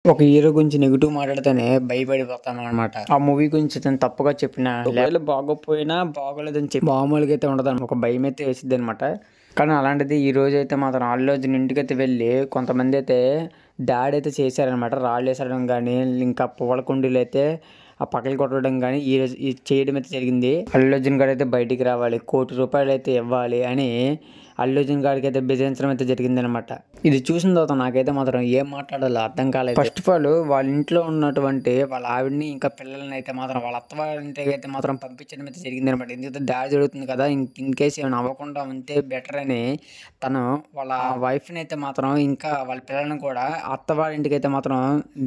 ఒక హీరో గురించి నెగిటివ్ మాట్లాడితేనే భయపడిపోతామనమాట. ఆ మూవీ గురించి అతను తప్పుగా చెప్పినా, ఒకవేళ బాగోపోయినా బాగోలేదని చెప్పి మామూలుగా అయితే ఉండదన్నమాట. ఒక భయం అయితే వేసిద్దనమాట. కానీ అలాంటిది ఈ రోజైతే మాత్రం అల్లు అర్జున్ ఇంటికైతే వెళ్ళి కొంతమంది అయితే దాడి అయితే చేశారనమాట. రాళ్ళేసడం గానీ, ఇంకా పూల కుండీలు అయితే పగలు కొట్టడం గానీ ఈ చేయడం అయితే జరిగింది. అల్లు అర్జున్ గాడైతే బయటికి రావాలి, ₹1,00,00,000 అయితే ఇవ్వాలి అని అల్లు అర్జున్ గాడికి అయితే బెదిరించడం అయితే జరిగిందనమాట. ఇది చూసిన తర్వాత నాకైతే మాత్రం ఏం మాట్లాడాలో అర్థం కాలేదు. ఫస్ట్ ఆఫ్ ఆల్ వాళ్ళ ఇంట్లో ఉన్నటువంటి వాళ్ళ ఆవిడని ఇంకా పిల్లల్ని అయితే మాత్రం వాళ్ళ అత్త వాళ్ళ ఇంటికి అయితే మాత్రం పంపించడం అయితే జరిగిందనమాట. ఎందుకంటే దాడి జరుగుతుంది కదా, ఇన్ కేసు ఏమైనా అవ్వకుండా ఉంటే బెటర్ అని తను వాళ్ళ వైఫ్ని అయితే మాత్రం ఇంకా వాళ్ళ పిల్లల్ని కూడా అత్త వాళ్ళ ఇంటికి అయితే మాత్రం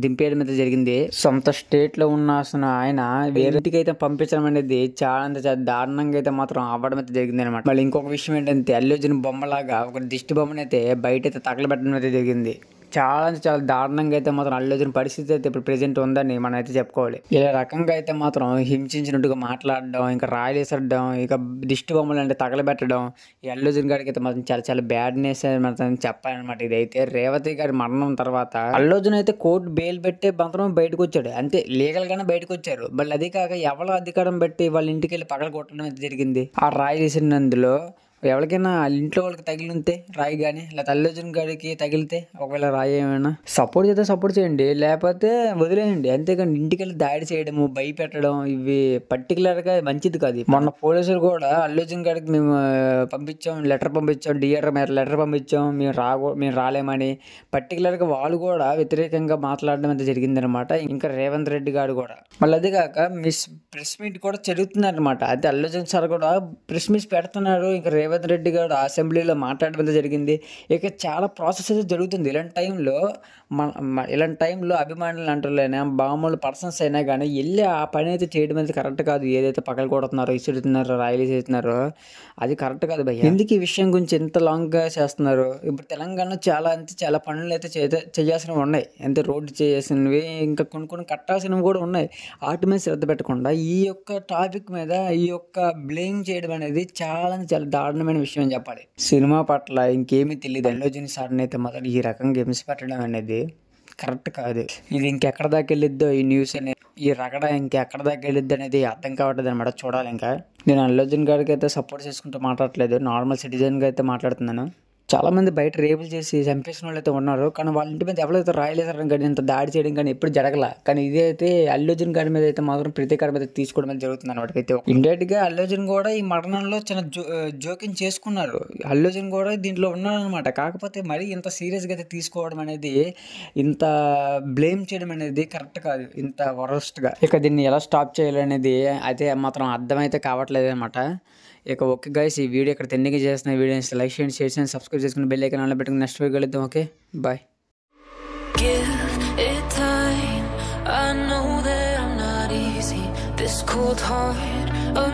దింపేయడం అయితే జరిగింది. సొంత స్టేట్ లో ఉన్న అసలు ఆయన వేరే ఇంటికి అయితే పంపించడం అనేది చాలా దారుణంగా అయితే మాత్రం అవ్వడం అయితే జరిగింది అనమాట. మళ్ళీ ఇంకొక విషయం ఏంటంటే అల్లు అర్జున్ బొమ్మలాగా ఒక దిష్టి బొమ్మను అయితే బయట అయితే తగలబెట్టడం అయితే జరిగింది. చాలా దారుణంగా అయితే మాత్రం అల్లు అర్జున్ పరిస్థితి అయితే ఇప్పుడు ప్రెజెంట్ ఉందని మనం అయితే చెప్పుకోవాలి. ఇలా రకంగా అయితే మాత్రం హింసించినట్టుగా మాట్లాడడం, ఇంకా రాయలేసడం, ఇక దిష్టి బొమ్మలు అంటే తగలబెట్టడం, ఈ అల్లు అర్జున్ గారికి అయితే మాత్రం చాలా బ్యాడ్నెస్ మాత్రం చెప్పాలన్నమాట. ఇదైతే రేవతి గారి మరణం తర్వాత అల్లు అర్జున్ అయితే కోర్టు బెయిల్ పెట్టే మాత్రం బయటకు వచ్చాడు, అంతే లీగల్ గానే బయటకు వచ్చారు. మళ్ళీ అది కాక ఎవరి అధికారం బట్టి వాళ్ళ ఇంటికి వెళ్ళి పగల కొట్టడం అయితే జరిగింది. ఆ రాయి వేసినందులో ఎవరికైనా వాళ్ళ ఇంట్లో వాళ్ళకి తగిలితే రాయి కానీ, లేదా అల్లు అర్జున్ గారికి తగిలితే ఒకవేళ రాయి ఏమైనా సపోర్ట్ చేస్తే సపోర్ట్ చేయండి, లేకపోతే వదిలేయండి. అంతేకాని ఇంటికి వెళ్ళి దాడి చేయడము, భయపెట్టడం ఇవి పర్టికులర్గా మంచిది కాదు. మొన్న పోలీసులు కూడా అల్లు అర్జున్ గారికి మేము పంపించాం, లెటర్ పంపించాం, డిఆర్ మీద లెటర్ పంపించాం, మేము రాలేమని పర్టికులర్గా వాళ్ళు కూడా వ్యతిరేకంగా మాట్లాడడం అయితే జరిగిందనమాట. ఇంకా రేవంత్ రెడ్డి గారు కూడా మళ్ళీ అదే కాక ప్రెస్ మీట్ కూడా జరుగుతున్నారు అనమాట. అయితే అల్లు అర్జున్ సార్ కూడా ప్రెస్ మీట్ పెడుతున్నారు. ఇంకా రేవంత్ రెడ్డి గారు అసెంబ్లీలో మాట్లాడడం జరిగింది. ఇక చాలా ప్రాసెస్ అయితే జరుగుతుంది. ఇలాంటి టైంలో అభిమానులు అంటారులేనా, మామూలు పర్సన్స్ అయినా కానీ వెళ్ళి ఆ పని అయితే చేయడం అయితే కరెక్ట్ కాదు. ఏదైతే పగలు కొడుతున్నారో, ఇసురుతున్నారో, రాయలు చేస్తున్నారో అది కరెక్ట్ కాదు భయ్య. ఎందుకు ఈ విషయం గురించి ఎంత లాంగ్గా చేస్తున్నారు? ఇప్పుడు తెలంగాణలో చాలా పనులు అయితే చేయాల్సినవి ఉన్నాయి. అంటే రోడ్డు చేయాల్సినవి, ఇంకా కొన్ని కట్టాల్సినవి కూడా ఉన్నాయి. వాటి మీద శ్రద్ధ పెట్టకుండా ఈ యొక్క టాపిక్ మీద ఈ యొక్క బ్లేమ్ చేయడం అనేది చాలా దారుణమైన విషయం అని చెప్పాలి. సినిమా పట్ల ఇంకేమీ తెలియదు అల్లు అర్జున్ సార్ని అయితే మాత్రం ఈ రకంగా హింస పెట్టడం అనేది కరెక్ట్ కాదు. ఇది ఇంకెక్కడ దాకా వెళ్ళిద్దో ఈ న్యూస్ అనేది, ఈ రగడ ఇంకెక్కడ దాకా వెళ్ళిద్ది అనేది అర్థం కావట్లేదు అనమాట. చూడాలి. ఇంకా నేను అల్లు అర్జున్ గారికి అయితే సపోర్ట్ చేసుకుంటూ మాట్లాడట్లేదు, నార్మల్ సిటిజన్గా అయితే మాట్లాడుతున్నాను. చాలామంది బయట రేపులు చేసి చంపేసిన వాళ్ళు అయితే ఉన్నారు. కానీ వాళ్ళ ఇంటి మీద ఎవరైతే రాయలేసారని కానీ ఇంత దాడి చేయడం కానీ ఎప్పుడు జరగల. కానీ ఇదైతే అల్లు అర్జున్ గారి మీద అయితే మాత్రం ప్రతీకారం అయితే తీసుకోవడం అనేది జరుగుతుంది అనమాట. అయితే ఇండైరెక్ట్గా అల్లు అర్జున్ కూడా ఈ మరణంలో చిన్న జోక్యం చేసుకున్నారు. అల్లు అర్జున్ కూడా దీంట్లో ఉన్నాడు అనమాట. కాకపోతే మరీ ఇంత సీరియస్గా అయితే తీసుకోవడం అనేది, ఇంత బ్లేమ్ చేయడం అనేది కరెక్ట్ కాదు, ఇంత వరస్ట్గా. ఇక దీన్ని ఎలా స్టాప్ చేయాలనేది అయితే మాత్రం అర్థమైతే కావట్లేదు అనమాట. ఇక ఓకే గైస్, ఈ వీడియో ఇక్కడ తెన్నిగా చేసిన వీడియోస్ లైక్ చేయండి, షేర్ చేయండి, సబ్స్క్రైబ్ చేసుకుని బెల్ ఐకాన్ ఆన్లో పెట్టుకుని నెక్స్ట్ వీడియో కలుద్దాం. Okay bye. Give it time. I know that I'm not easy. This cold heart of